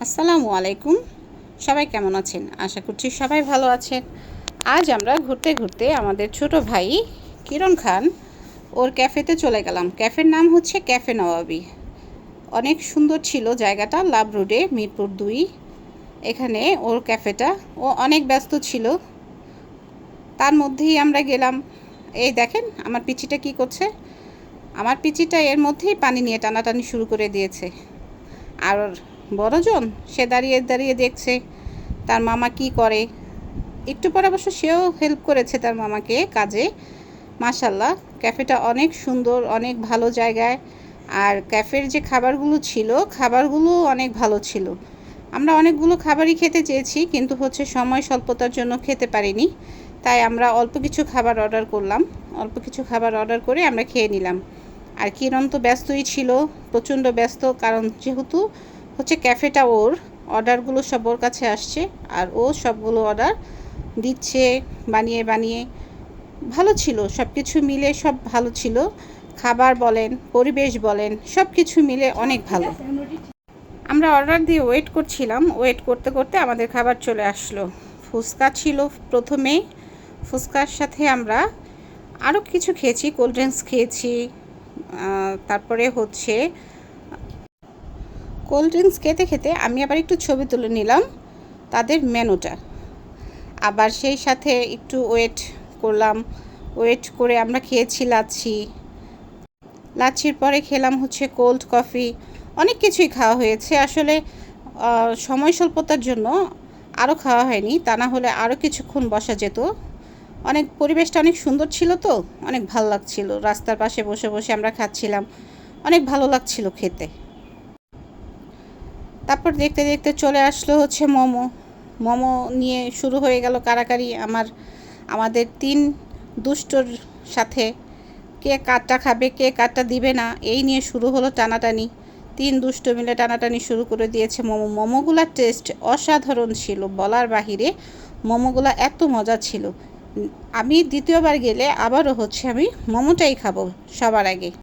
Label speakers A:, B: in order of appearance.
A: আসসালামু আলাইকুম। সবাই কেমন আছেন? আশা করছি সবাই ভালো আছেন। আজ আমরা ঘুরতে ঘুরতে আমাদের ছোট ভাই কিরণ খান ওর ক্যাফেতে চলে গেলাম। ক্যাফের নাম হচ্ছে ক্যাফে নওয়াবি। অনেক সুন্দর ছিল জায়গাটা, লাভ রোডে, মিরপুর 2। এখানে ওর ক্যাফেটা। ও অনেক ব্যস্ত ছিল, তার মধ্যেই আমরা গেলাম। এই দেখেন আমার পিচিটা কি করছে। আমার পিচিটা এর মধ্যেই পানি নিয়ে টানাটানি শুরু করে দিয়েছে। আর বড়জন সে দাঁড়িয়ে দাঁড়িয়ে দেখছে তার মামা কি করে। একটু পরে অবশ্য সেও হেল্প করেছে তার মামাকে কাজে। মাশাল্লাহ, ক্যাফেটা অনেক সুন্দর, অনেক ভালো জায়গায়। আর ক্যাফের যে খাবারগুলো ছিল, খাবারগুলো অনেক ভালো ছিল। আমরা অনেকগুলো খাবারই খেতে চেয়েছি, কিন্তু সময় স্বল্পতার জন্য খেতে পারিনি। তাই আমরা অল্প কিছু খাবার অর্ডার করলাম। অল্প কিছু খাবার অর্ডার করে আমরা খেয়ে নিলাম। আর কিরণ তো ব্যস্তই ছিল, প্রচণ্ড ব্যস্ত, কারণ যেহেতু ক্যাফেটা ওর, অর্ডারগুলো সব ওর কাছে আসছে আর ও সবগুলো অর্ডার দিচ্ছে বানিয়ে বানিয়ে। ভালো ছিল, সব কিছু মিলে সব ভালো ছিল। খাবার বলেন, পরিবেশ বলেন, সব কিছু মিলে অনেক ভালো। আমরা অর্ডার দিয়ে ওয়েট করছিলাম, ওয়েট করতে করতে আমাদের খাবার চলে আসলো। ফুচকা ছিল প্রথমে, ফুচকার সাথে আমরা আরও কিছু খেয়েছি, কোল্ড ড্রিঙ্কস খেয়েছি। তারপরে কোল্ড ড্রিঙ্কস খেতে খেতে আমি আবার একটু ছবি তুলে নিলাম তাদের মেনুটা। আবার সেই সাথে একটু ওয়েট করলাম। ওয়েট করে আমরা খেয়েছি লাচ্ছি। লাচ্ছির পরে খেলাম কোল্ড কফি। অনেক কিছুই খাওয়া হয়েছে। আসলে সময় স্বল্পতার জন্য আরও খাওয়া হয়নি, তা না হলে আরও কিছুক্ষণ বসা যেত। পরিবেশটা অনেক সুন্দর ছিল, তো অনেক ভালো লাগছিল। রাস্তার পাশে বসে বসে আমরা খাচ্ছিলাম, অনেক ভালো লাগছিল খেতে। তারপর দেখতে দেখতে চলে আসলো মোমো। মোমো নিয়ে শুরু হয়ে গেল কারাকারি আমাদের 3 দুষ্টর সাথে। কে কারটা খাবে, কে কারটা দিবে না, এই নিয়ে শুরু হলো টানাটানি। 3 দুষ্ট মিলে টানাটানি শুরু করে দিয়েছে। মোমোগুলার টেস্ট অসাধারণ ছিল, বলার বাহিরে। মোমোগুলা এত মজা ছিল। আমি দ্বিতীয়বার গেলে আবারও আমি মোমোটাই খাবো সবার আগে।